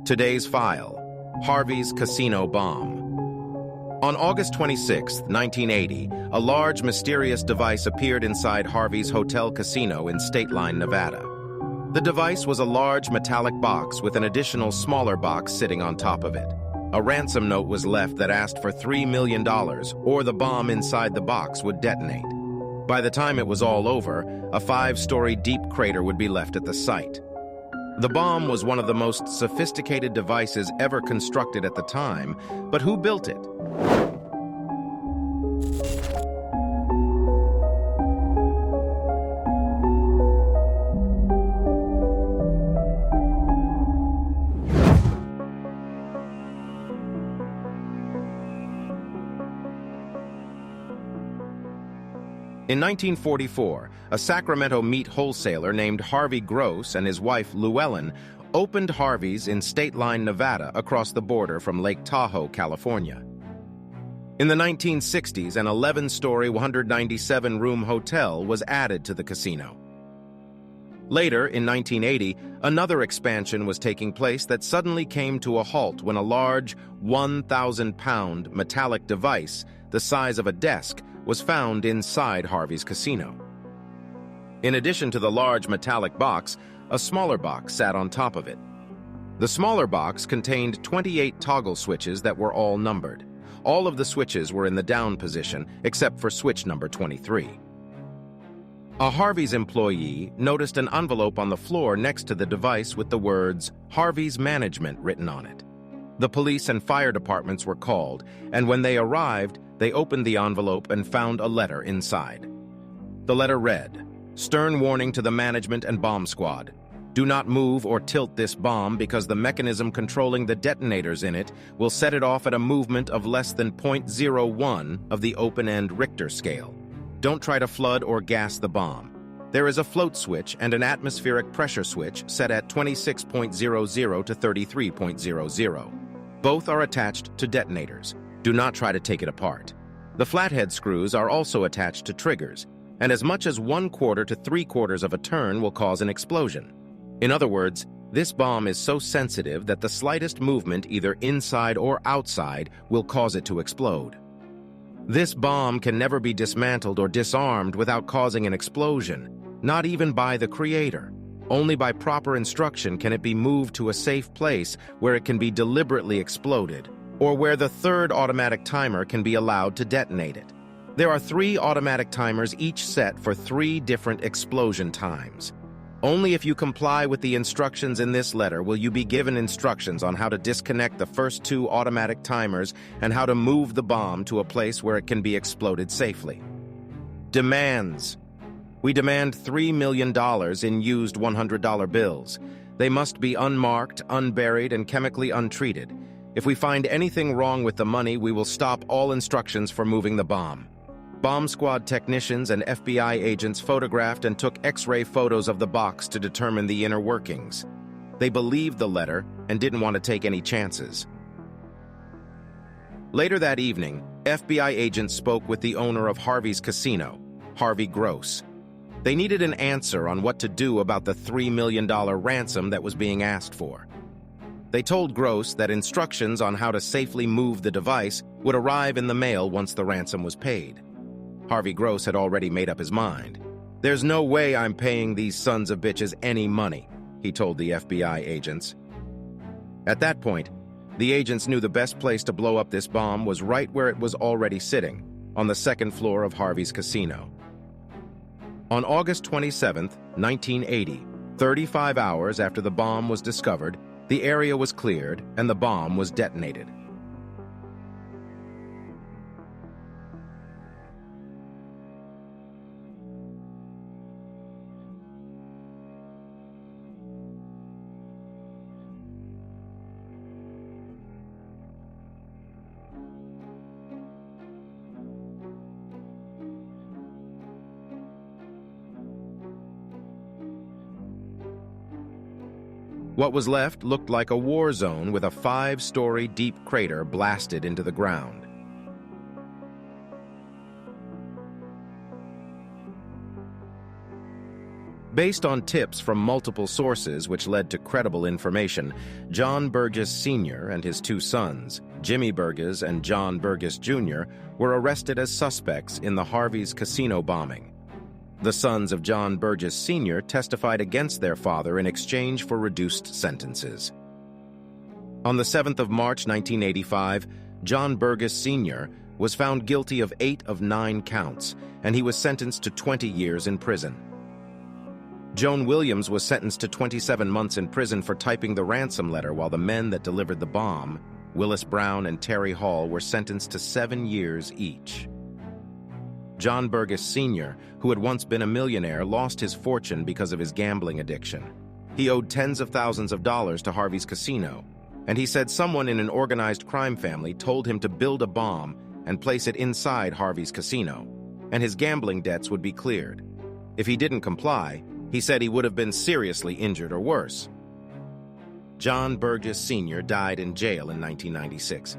Today's file: Harvey's casino bomb. On August 26, 1980, a large mysterious device appeared inside Harvey's hotel casino in Stateline, Nevada. The device was a large metallic box with an additional smaller box sitting on top of it. A ransom note was left that asked for $3 million, or the bomb inside the box would detonate. By the time it was all over, a 5-story deep crater would be left at the site. The bomb was one of the most sophisticated devices ever constructed at the time, but who built it? In 1944, a Sacramento meat wholesaler named Harvey Gross and his wife Llewellyn opened Harvey's in Stateline, Nevada, across the border from Lake Tahoe, California. In the 1960s, an 11-story, 197-room hotel was added to the casino. Later, in 1980, another expansion was taking place that suddenly came to a halt when a large 1,000-pound metallic device the size of a desk was found inside Harvey's casino. In addition to the large metallic box, a smaller box sat on top of it. The smaller box contained 28 toggle switches that were all numbered. All of the switches were in the down position, except for switch number 23. A Harvey's employee noticed an envelope on the floor next to the device with the words, "Harvey's Management," written on it. The police and fire departments were called, and when they arrived, they opened the envelope and found a letter inside. The letter read, "Stern warning to the management and bomb squad. Do not move or tilt this bomb because the mechanism controlling the detonators in it will set it off at a movement of less than 0.01 of the open-end Richter scale. Don't try to flood or gas the bomb. There is a float switch and an atmospheric pressure switch set at 26.00 to 33.00. Both are attached to detonators. Do not try to take it apart. The flathead screws are also attached to triggers, and as much as 1/4 to 3/4 of a turn will cause an explosion. In other words, this bomb is so sensitive that the slightest movement, either inside or outside, will cause it to explode. This bomb can never be dismantled or disarmed without causing an explosion, not even by the creator. Only by proper instruction can it be moved to a safe place where it can be deliberately exploded, or where the third automatic timer can be allowed to detonate it. There are 3 automatic timers, each set for 3 different explosion times. Only if you comply with the instructions in this letter will you be given instructions on how to disconnect the first 2 automatic timers and how to move the bomb to a place where it can be exploded safely. Demands. We demand $3 million in used $100 bills. They must be unmarked, unburied, and chemically untreated. If we find anything wrong with the money, we will stop all instructions for moving the bomb. Bomb squad technicians and FBI agents photographed and took X-ray photos of the box to determine the inner workings. They believed the letter and didn't want to take any chances. Later that evening, FBI agents spoke with the owner of Harvey's casino, Harvey Gross. They needed an answer on what to do about the $3 million ransom that was being asked for. They told Gross that instructions on how to safely move the device would arrive in the mail once the ransom was paid. Harvey Gross had already made up his mind. "There's no way I'm paying these sons of bitches any money," he told the FBI agents. At that point, the agents knew the best place to blow up this bomb was right where it was already sitting, on the 2nd floor of Harvey's casino. On August 27, 1980, 35 hours after the bomb was discovered, the area was cleared and the bomb was detonated. What was left looked like a war zone with a 5-story deep crater blasted into the ground. Based on tips from multiple sources which led to credible information, John Burgess Sr. and his two sons, Jimmy Burgess and John Burgess Jr., were arrested as suspects in the Harvey's casino bombing. The sons of John Burgess Sr. testified against their father in exchange for reduced sentences. On the 7th of March 1985, John Burgess Sr. was found guilty of 8 of 9 counts, and he was sentenced to 20 years in prison. Joan Williams was sentenced to 27 months in prison for typing the ransom letter, while the men that delivered the bomb, Willis Brown and Terry Hall, were sentenced to 7 years each. John Burgess Sr., who had once been a millionaire, lost his fortune because of his gambling addiction. He owed tens of thousands of dollars to Harvey's casino, and he said someone in an organized crime family told him to build a bomb and place it inside Harvey's casino, and his gambling debts would be cleared. If he didn't comply, he said he would have been seriously injured or worse. John Burgess Sr. died in jail in 1996.